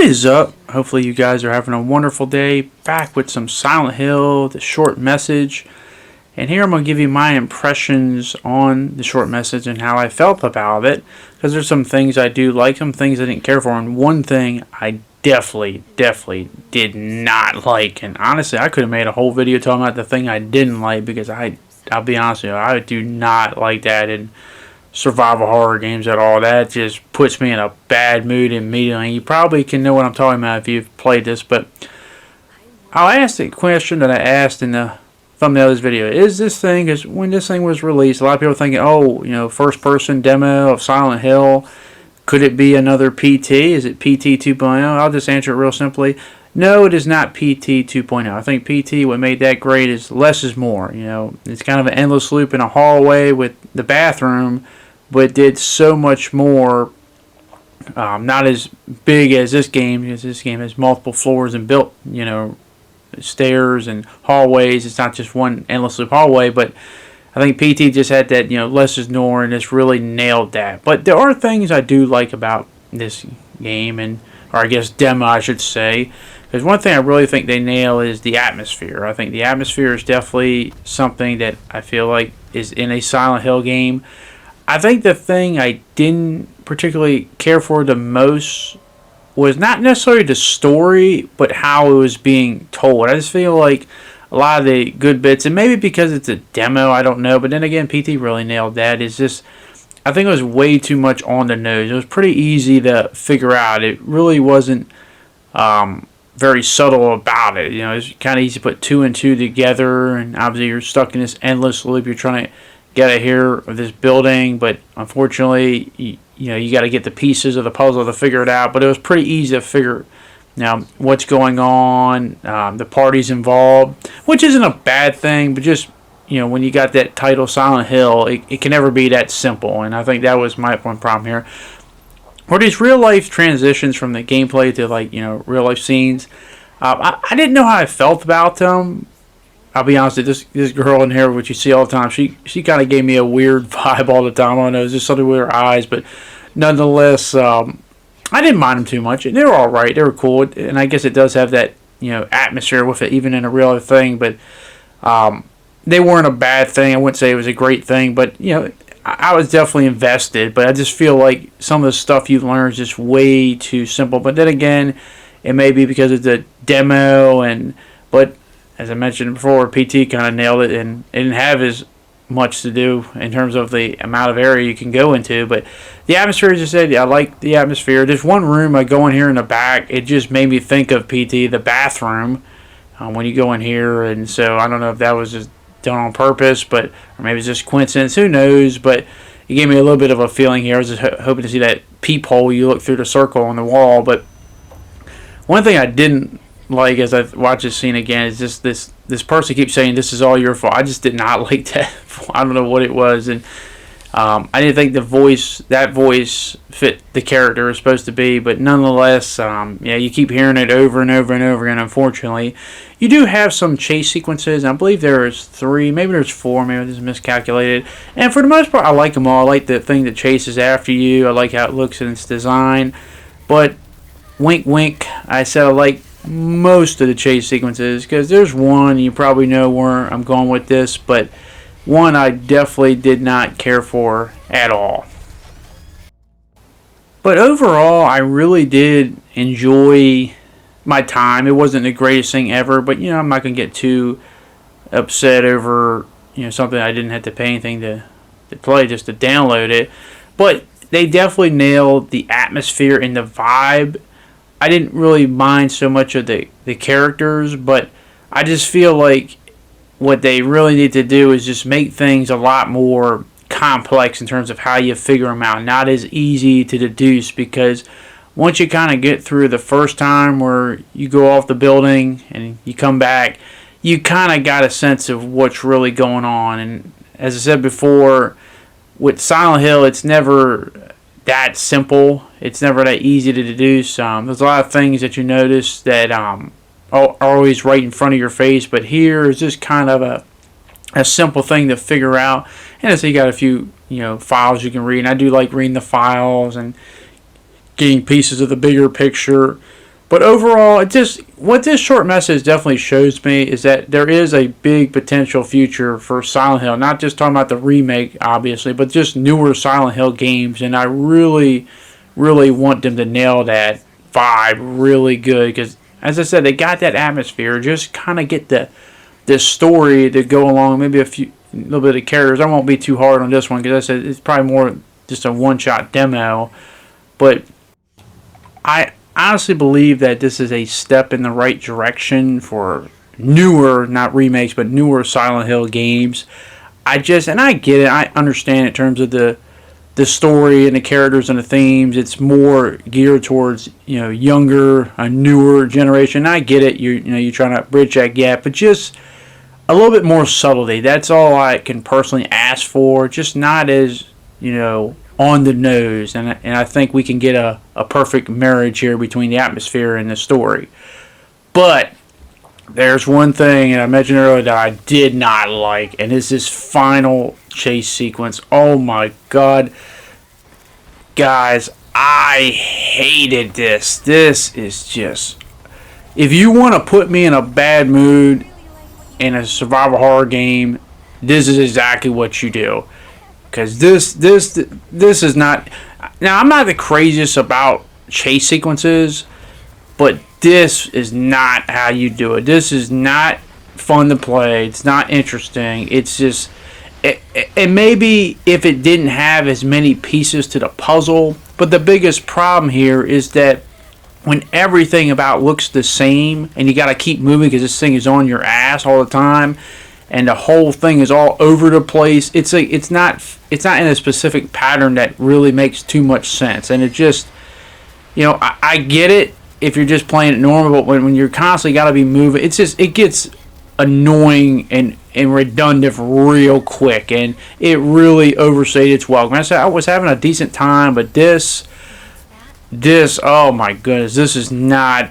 is up? Hopefully you guys are having a wonderful day. Back with some Silent Hill, the short message. And here I'm going to give you my impressions on the short message and how I felt about it. Because there's some things I do like, some things I didn't care for. And one thing I definitely did not like. And honestly, I could have made a whole video talking about the thing I didn't like. Because I'll be honest with you, I do not like that in survival horror games at all. That just puts me in a bad mood immediately. You probably can know what I'm talking about if you've played this, but I'll ask the question that I asked in the thumbnail of this video. Is this thing, because when this thing was released, a lot of people are thinking, oh, first person demo of Silent Hill, could it be another PT? Is it PT 2.0? I'll just answer it real simply. No, it is not PT 2.0. I think PT, what made that great is less is more. It's kind of an endless loop in a hallway with the bathroom, but did so much more. Not as big as this game, because this game has multiple floors and built, stairs and hallways. It's not just one endless loop hallway, but I think PT just had that, less is more, and it's really nailed that. But there are things I do like about this game, or I guess demo, I should say. Because one thing I really think they nail is the atmosphere. I think the atmosphere is definitely something that I feel like is in a Silent Hill game. I think the thing I didn't particularly care for the most was not necessarily the story, but how it was being told. I just feel like a lot of the good bits, and maybe because it's a demo, I don't know, but then again, PT really nailed that. It's just, I think it was way too much on the nose. It was pretty easy to figure out. It really wasn't very subtle about it. It's kind of easy to put two and two together, and obviously you're stuck in this endless loop. You're trying to get out here of this building, but unfortunately, you got to get the pieces of the puzzle to figure it out. But it was pretty easy to figure now what's going on, the parties involved, which isn't a bad thing, but just when you got that title Silent Hill, it can never be that simple. And I think that was my one problem here. Or these real life transitions from the gameplay to real life scenes. I didn't know how I felt about them. I'll be honest with you, this girl in here, which you see all the time, she kind of gave me a weird vibe all the time. I don't know, it's just something with her eyes, but nonetheless, I didn't mind them too much. They were all right, they were cool, and I guess it does have that atmosphere with it, even in a real life thing. But they weren't a bad thing. I wouldn't say it was a great thing, but I was definitely invested. But I just feel like some of the stuff you learn is just way too simple. But then again, it may be because it's a demo, but as I mentioned before, PT kind of nailed it, and it didn't have as much to do in terms of the amount of area you can go into. But the atmosphere, as I said, I like the atmosphere. There's one room I go in here in the back. It just made me think of PT, the bathroom, when you go in here. And so I don't know if that was just done on purpose, or maybe it's just coincidence. Who knows? But it gave me a little bit of a feeling here. I was just hoping to see that peephole you look through the circle on the wall. But one thing I didn't like as I watch this scene again is just this person keeps saying this is all your fault. I just did not like that. I don't know what it was, and I didn't think that voice fit the character it was supposed to be. But nonetheless, you keep hearing it over and over and over again. Unfortunately, you do have some chase sequences. I believe there's 3, maybe there's 4. Maybe this is miscalculated. And for the most part, I like them all. I like the thing that chases after you. I like how it looks and its design. But wink, wink. I said I like most of the chase sequences, because there's one, you probably know where I'm going with this, but one I definitely did not care for at all. But overall, I really did enjoy my time. It wasn't the greatest thing ever, but I'm not going to get too upset over something I didn't have to pay anything to play, just to download it. But they definitely nailed the atmosphere and the vibe. I didn't really mind so much of the characters, but I just feel like what they really need to do is just make things a lot more complex in terms of how you figure them out. Not as easy to deduce, because once you kind of get through the first time where you go off the building and you come back, you kind of got a sense of what's really going on. And as I said before, with Silent Hill, it's never that simple. It's never that easy to deduce. There's a lot of things that you notice that are always right in front of your face, but here is just kind of a simple thing to figure out. And so you got a few files you can read, and I do like reading the files and getting pieces of the bigger picture. But overall, what this short message definitely shows me is that there is a big potential future for Silent Hill. Not just talking about the remake, obviously, but just newer Silent Hill games. And I really, really want them to nail that vibe really good. Because, as I said, they got that atmosphere. Just kind of get the story to go along. Maybe a little bit of characters. I won't be too hard on this one because I said it's probably more just a one-shot demo. But I honestly believe that this is a step in the right direction for newer, not remakes, but newer Silent Hill games. I get it, I understand in terms of the story and the characters and the themes. It's more geared towards younger, a newer generation. I get it. You're trying to bridge that gap, but just a little bit more subtlety. That's all I can personally ask for. Just not as on the nose, and I think we can get a perfect marriage here between the atmosphere and the story. But there's one thing, and I mentioned earlier, that I did not like, and it's this final chase sequence. Oh my god. Guys, I hated this. This is just... If you want to put me in a bad mood in a survival horror game, this is exactly what you do. Because this is not... Now, I'm not the craziest about chase sequences, but this is not how you do it. This is not fun to play. It's not interesting. It's just... And maybe if it didn't have as many pieces to the puzzle, but the biggest problem here is that when everything about looks the same, and you got to keep moving because this thing is on your ass all the time, and the whole thing is all over the place. It's not in a specific pattern that really makes too much sense. And it just, I get it if you're just playing it normal, but when you're constantly got to be moving, it gets annoying and redundant real quick, and it really overstayed its welcome. I said I was having a decent time, but this, oh my goodness, this is not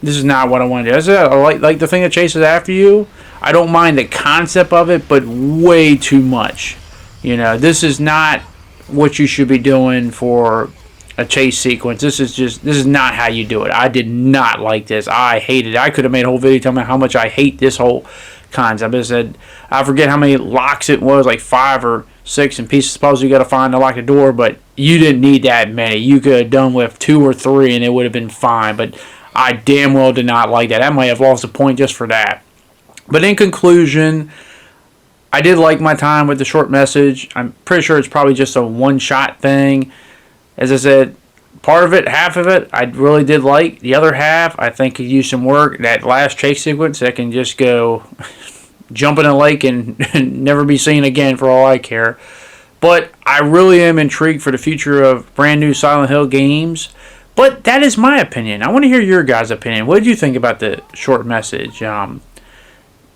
what I want to do. I said I like the thing that chases after you. I don't mind the concept of it, but way too much. This is not what you should be doing for a chase sequence. This is not how you do it. I did not like this. I hated it. I could have made a whole video telling me how much I hate this whole concept. I said, I forget how many locks it was, like 5 or 6 and pieces of puzzle you got to find to lock the door, but you didn't need that many. You could have done with 2 or 3 and it would have been fine, but I damn well did not like that. I might have lost a point just for that. But in conclusion, I did like my time with the short message. I'm pretty sure it's probably just a one-shot thing. As I said, part of it, half of it, I really did like. The other half, I think could use some work. That last chase sequence, that can just go jump in a lake and never be seen again for all I care. But I really am intrigued for the future of brand new Silent Hill games. But that is my opinion. I want to hear your guys' opinion. What did you think about the short message?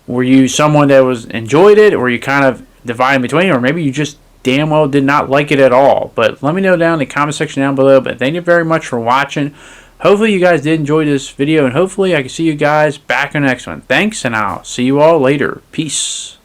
Were you someone that enjoyed it, or were you kind of divided between, or maybe you just damn well did not like it at all? But let me know down in the comment section down below. But thank you very much for watching. Hopefully you guys did enjoy this video, and hopefully I can see you guys back in the next one. Thanks, and I'll see you all later. Peace.